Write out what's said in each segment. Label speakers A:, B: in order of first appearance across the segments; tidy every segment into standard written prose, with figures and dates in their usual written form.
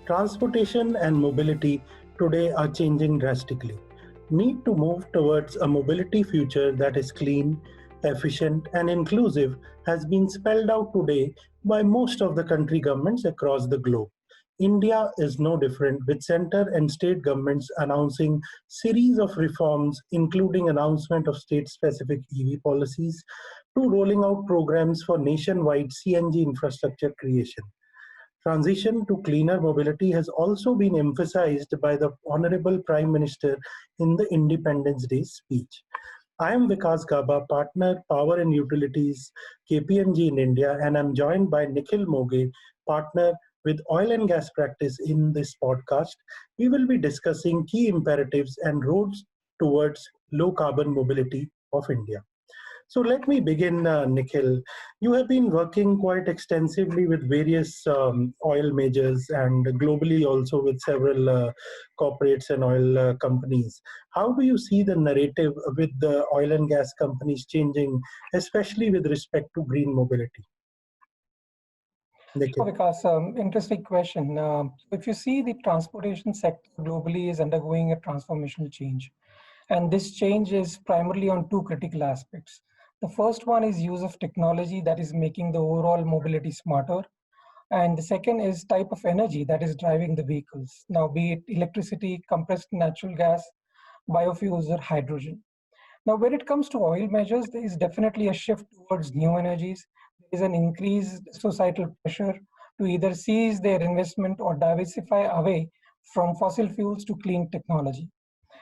A: Transportation and mobility today are changing drastically. Need to move towards a mobility future that is clean, efficient, and inclusive has been spelled out today by most of the country governments across the globe. India is no different, with center and state governments announcing series of reforms, including announcement of state-specific EV policies, to rolling out programs for nationwide CNG infrastructure creation. Transition to cleaner mobility has also been emphasized by the Honorable Prime Minister in the Independence Day speech. I am Vikas Gaba, partner Power and Utilities KPMG in India, and I'm joined by Nikhil Moghe, partner with Oil and Gas Practice in this podcast. We will be discussing key imperatives and roads towards low carbon mobility of India. So let me begin, Nikhil. You have been working quite extensively with various oil majors and globally also with several corporates and oil companies. How do you see the narrative with the oil and gas companies changing, especially with respect to green mobility?
B: Sure,
A: Nikhil.
B: Vikas, interesting question. If you see, the transportation sector globally is undergoing a transformational change. And this change is primarily on two critical aspects. The first one is use of technology that is making the overall mobility smarter. And the second is type of energy that is driving the vehicles. Now, be it electricity, compressed natural gas, biofuels, or hydrogen. Now, when it comes to oil measures, there is definitely a shift towards new energies. There is an increased societal pressure to either cease their investment or diversify away from fossil fuels to clean technology.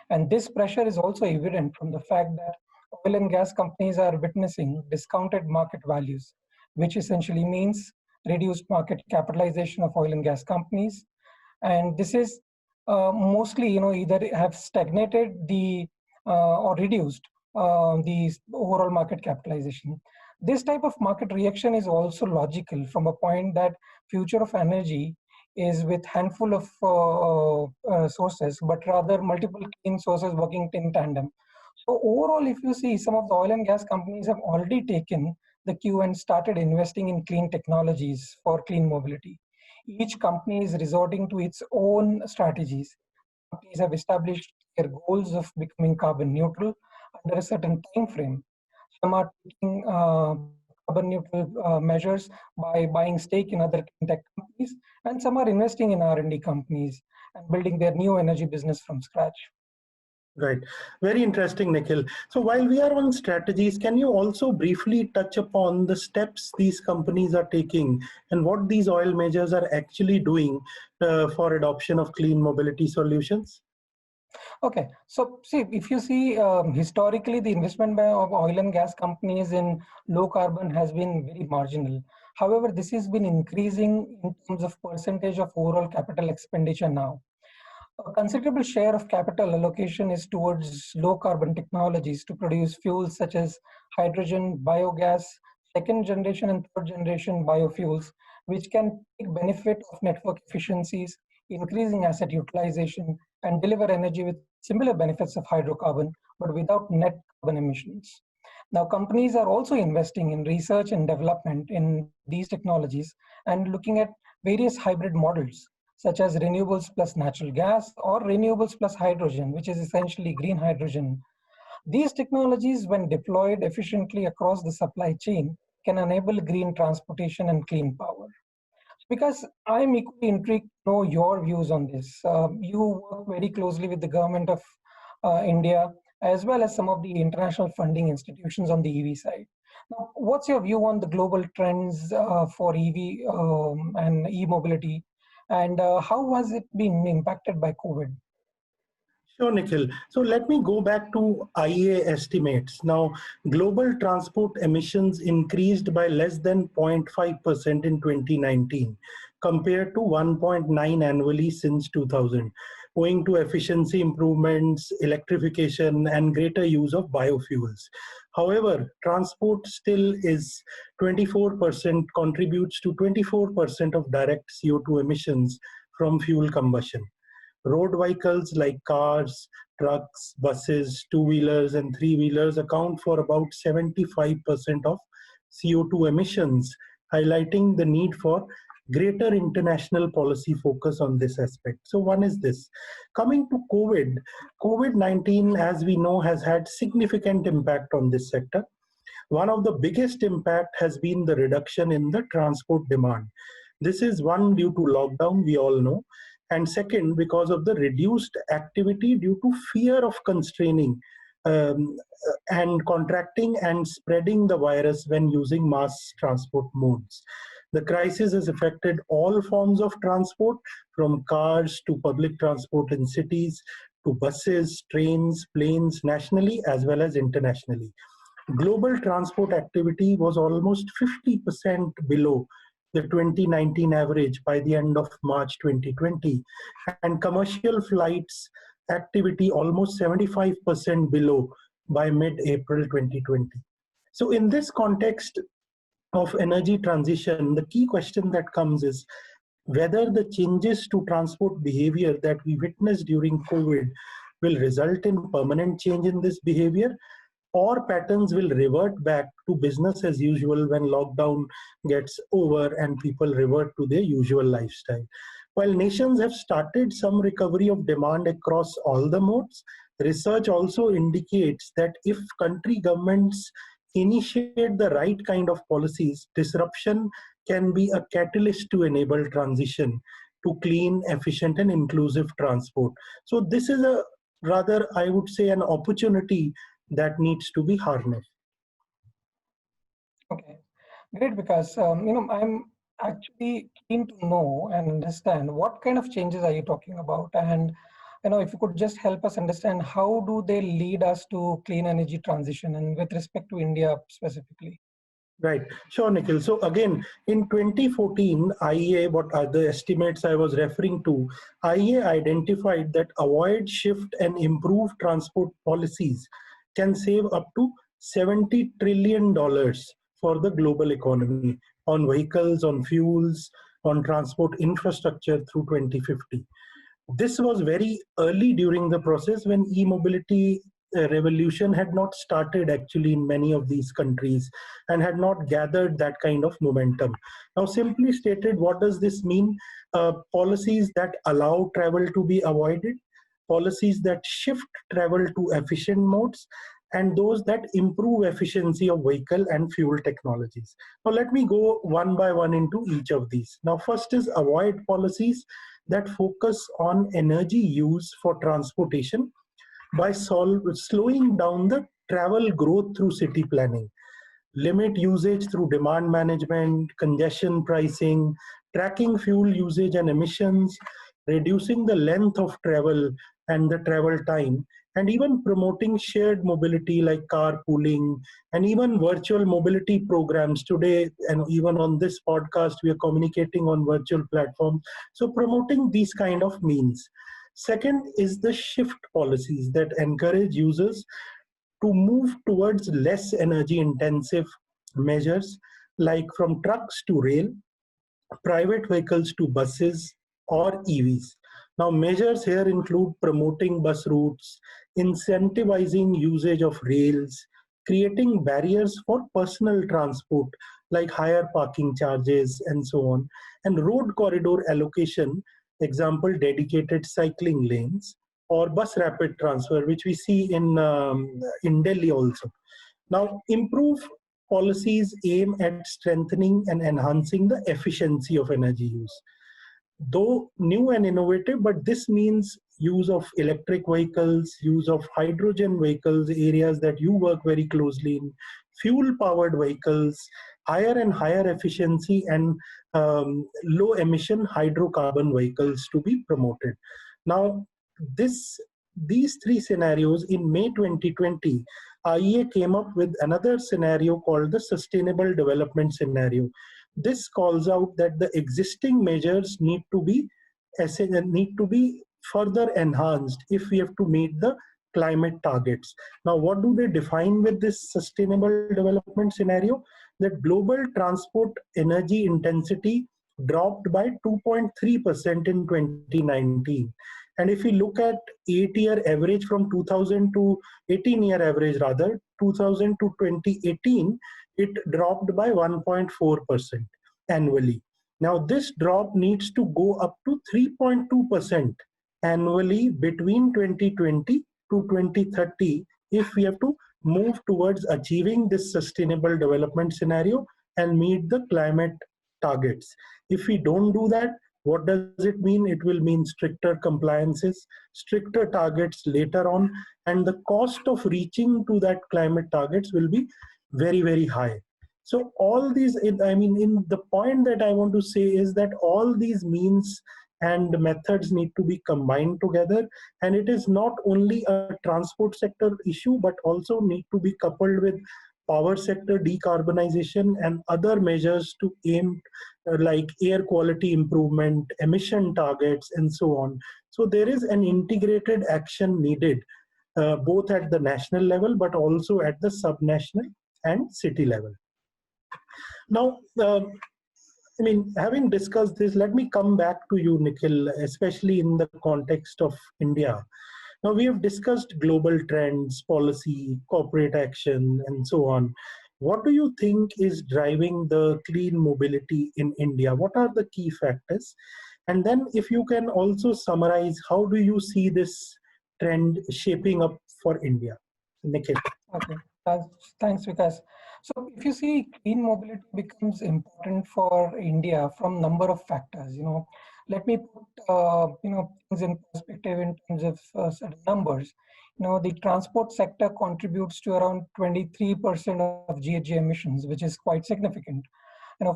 B: And this pressure is also evident from the fact that oil and gas companies are witnessing discounted market values, which essentially means reduced market capitalization of oil and gas companies. And this is mostly, either have stagnated the or reduced the overall market capitalization. This type of market reaction is also logical from a point that future of energy is with handful of sources, but rather multiple clean sources working in tandem. So overall, if you see, some of the oil and gas companies have already taken the cue and started investing in clean technologies for clean mobility. Each company is resorting to its own strategies. Companies have established their goals of becoming carbon neutral under a certain time frame. Some are taking carbon neutral measures by buying stake in other tech companies, and some are investing in R&D companies and building their new energy business from scratch.
A: Right. Very interesting, Nikhil. So while we are on strategies, can you also briefly touch upon the steps these companies are taking and what these oil majors are actually doing for adoption of clean mobility solutions?
B: Okay, so see, if you see historically, the investment by of oil and gas companies in low carbon has been very marginal. However, this has been increasing in terms of percentage of overall capital expenditure now. A considerable share of capital allocation is towards low carbon technologies to produce fuels such as hydrogen, biogas, second generation and third generation biofuels, which can take benefit of network efficiencies, increasing asset utilization, and deliver energy with similar benefits of hydrocarbon, but without net carbon emissions. Now, companies are also investing in research and development in these technologies and looking at various hybrid models such as renewables plus natural gas or renewables plus hydrogen, which is essentially green hydrogen. These technologies, when deployed efficiently across the supply chain, can enable green transportation and clean power. Because I'm equally intrigued to know your views on this. You work very closely with the government of India, as well as some of the international funding institutions on the EV side. Now, what's your view on the global trends for EV and e-mobility, and how has it been impacted by COVID?
A: Sure, Nikhil. So let me go back to IEA estimates. Now, global transport emissions increased by less than 0.5% in 2019, compared to 1.9 annually since 2000, owing to efficiency improvements, electrification, and greater use of biofuels. However, transport still is 24%, contributes to 24% of direct CO2 emissions from fuel combustion. Road vehicles like cars, trucks, buses, two-wheelers, and three-wheelers account for about 75% of CO2 emissions, highlighting the need for greater international policy focus on this aspect. So one is this. Coming to COVID-19, as we know, has had significant impact on this sector. One of the biggest impact has been the reduction in the transport demand. This is one due to lockdown, we all know, and second because of the reduced activity due to fear of constraining um, and contracting and spreading the virus when using mass transport modes. The crisis has affected all forms of transport, from cars to public transport in cities to buses, trains, planes, nationally as well as internationally. Global transport activity was almost 50% below the 2019 average by the end of March 2020, and commercial flights activity almost 75% below by mid-April 2020. So in this context of energy transition, the key question that comes is whether the changes to transport behavior that we witnessed during COVID will result in permanent change in this behavior, or patterns will revert back to business as usual when lockdown gets over and people revert to their usual lifestyle. While nations have started some recovery of demand across all the modes, research also indicates that if country governments initiate the right kind of policies, disruption can be a catalyst to enable transition to clean, efficient, and inclusive transport. So, this is a rather, I would say, an opportunity that needs to be harnessed.
B: Okay, great, because I'm actually keen to know and understand what kind of changes are you talking about, and if you could just help us understand how do they lead us to clean energy transition, and with respect to India specifically.
A: Right. Sure, Nikhil. So again, in 2014, IEA, what are the estimates I was referring to, IEA identified that avoid, shift, and improve transport policies can save up to $70 trillion for the global economy on vehicles, on fuels, on transport infrastructure through 2050. This was very early during the process when e-mobility revolution had not started actually in many of these countries and had not gathered that kind of momentum. Now, simply stated, what does this mean? Policies that allow travel to be avoided, policies that shift travel to efficient modes, and those that improve efficiency of vehicle and fuel technologies. Now, let me go one by one into each of these. Now, first is avoid policies that focus on energy use for transportation by slowing down the travel growth through city planning, limit usage through demand management, congestion pricing, tracking fuel usage and emissions, reducing the length of travel and the travel time, and even promoting shared mobility like carpooling and even virtual mobility programs today. And even on this podcast, we are communicating on virtual platforms. So promoting these kind of means. Second is the shift policies that encourage users to move towards less energy intensive measures like from trucks to rail, private vehicles to buses or EVs. Now, measures here include promoting bus routes, incentivizing usage of rails, creating barriers for personal transport like higher parking charges and so on, and road corridor allocation, example, dedicated cycling lanes or bus rapid transfer, which we see in Delhi also. Now, improve policies aim at strengthening and enhancing the efficiency of energy use. Though new and innovative, but this means use of electric vehicles, use of hydrogen vehicles, areas that you work very closely in, fuel powered vehicles, higher and higher efficiency and low emission hydrocarbon vehicles to be promoted. Now, this these three scenarios in May 2020, IEA came up with another scenario called the Sustainable Development Scenario. This calls out that the existing measures need to be further enhanced if we have to meet the climate targets. Now, what do they define with this sustainable development scenario? That global transport energy intensity dropped by 2.3% in 2019. And if we look at 8-year average from 2000 to 18-year average rather, 2000 to 2018, it dropped by 1.4% annually. Now, this drop needs to go up to 3.2% annually between 2020 to 2030 if we have to move towards achieving this sustainable development scenario and meet the climate targets. If we don't do that, what does it mean? It will mean stricter compliances, stricter targets later on, and the cost of reaching to that climate targets will be very, very high. So all these, I mean, in the point that I want to say is that all these means and methods need to be combined together, and it is not only a transport sector issue but also need to be coupled with power sector decarbonization and other measures to aim like air quality improvement, emission targets, and so on. So there is an integrated action needed both at the national level but also at the subnational and city level. Now, I mean, having discussed this, let me come back to you, Nikhil, especially in the context of India. Now, we have discussed global trends, policy, corporate action, and so on. What do you think is driving the clean mobility in India? What are the key factors? And then, if you can also summarize, how do you see this trend shaping up for India? Nikhil.
B: Okay, thanks, Vikas. So if you see, clean mobility becomes important for India from number of factors. Let me put things in perspective in terms of certain numbers. The transport sector contributes to around 23% of GHG emissions, which is quite significant.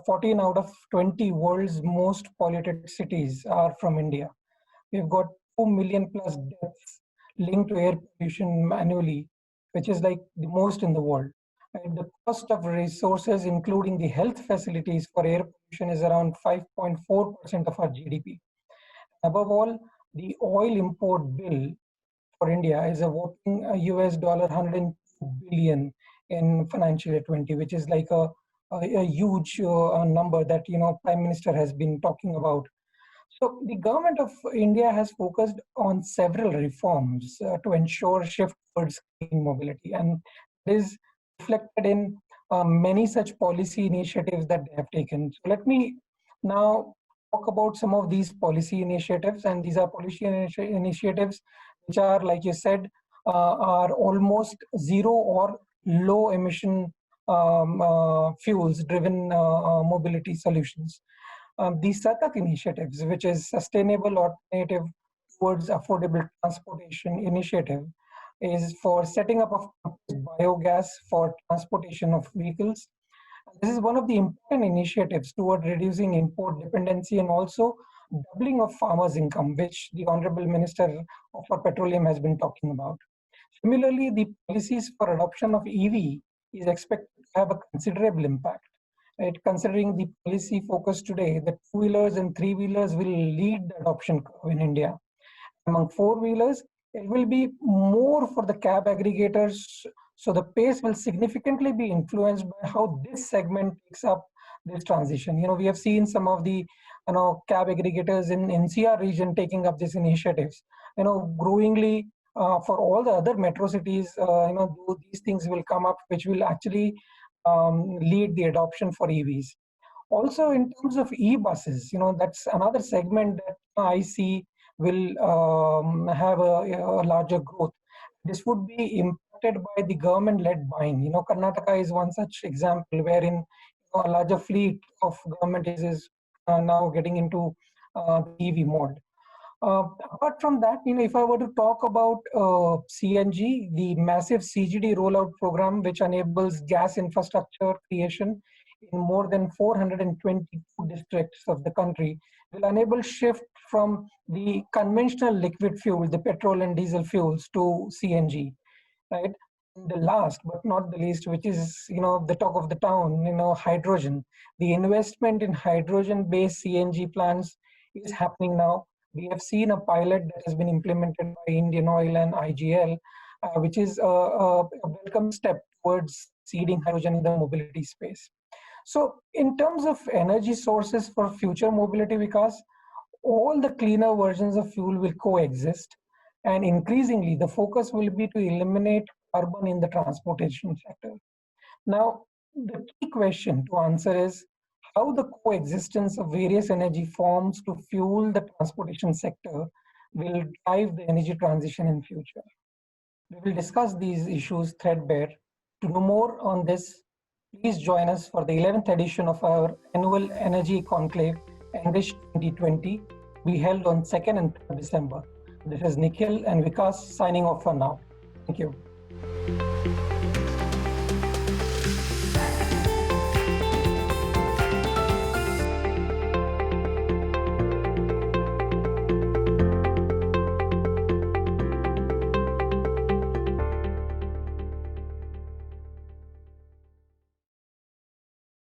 B: 14 out of 20 world's most polluted cities are from India. We've got 2 million plus deaths linked to air pollution annually, which is like the most in the world. And the cost of resources, including the health facilities for air pollution, is around 5.4% of our GDP. Above all, the oil import bill for India is a whopping US dollar 102 billion in financial year 20, which is like a huge number that Prime Minister has been talking about. So the government of India has focused on several reforms to ensure shift towards clean mobility, and this is reflected in many such policy initiatives that they have taken. So let me now talk about some of these policy initiatives, and these are policy initiatives which are, like you said, are almost zero or low emission fuels driven mobility solutions. The SATAK initiatives, which is Sustainable Alternative Towards Affordable Transportation Initiative, is for setting up of biogas for transportation of vehicles. This is one of the important initiatives toward reducing import dependency and also doubling of farmers' income, which the Honorable Minister for Petroleum has been talking about. Similarly, the policies for adoption of EV is expected to have a considerable impact. Right? Considering the policy focus today, the two-wheelers and three-wheelers will lead the adoption curve in India. Among four-wheelers, it will be more for the cab aggregators. So the pace will significantly be influenced by how this segment takes up this transition. We have seen some of the cab aggregators in NCR region taking up these initiatives. Growingly for all the other metro cities, these things will come up, which will actually lead the adoption for EVs. Also, in terms of e-buses, that's another segment that I see will have a larger growth. This would be impacted by the government-led buying. Karnataka is one such example wherein a larger fleet of government is now getting into the EV mode. Apart from that, if I were to talk about CNG, the massive CGD rollout program, which enables gas infrastructure creation in more than 422 districts of the country, will enable shift from the conventional liquid fuel, the petrol and diesel fuels, to CNG, right? The last but not the least, which is the talk of the town, hydrogen. The investment in hydrogen-based CNG plants is happening now. We have seen a pilot that has been implemented by Indian Oil and IGL, which is a welcome step towards seeding hydrogen in the mobility space. So in terms of energy sources for future mobility, Vikas, all the cleaner versions of fuel will coexist. And increasingly, the focus will be to eliminate carbon in the transportation sector. Now, the key question to answer is, how the coexistence of various energy forms to fuel the transportation sector will drive the energy transition in future. We will discuss these issues threadbare. To know more on this, please join us for the 11th edition of our annual Energy Conclave, ENRich 2020, be held on 2nd and 3rd December. This is Nikhil and Vikas signing off for now. Thank you.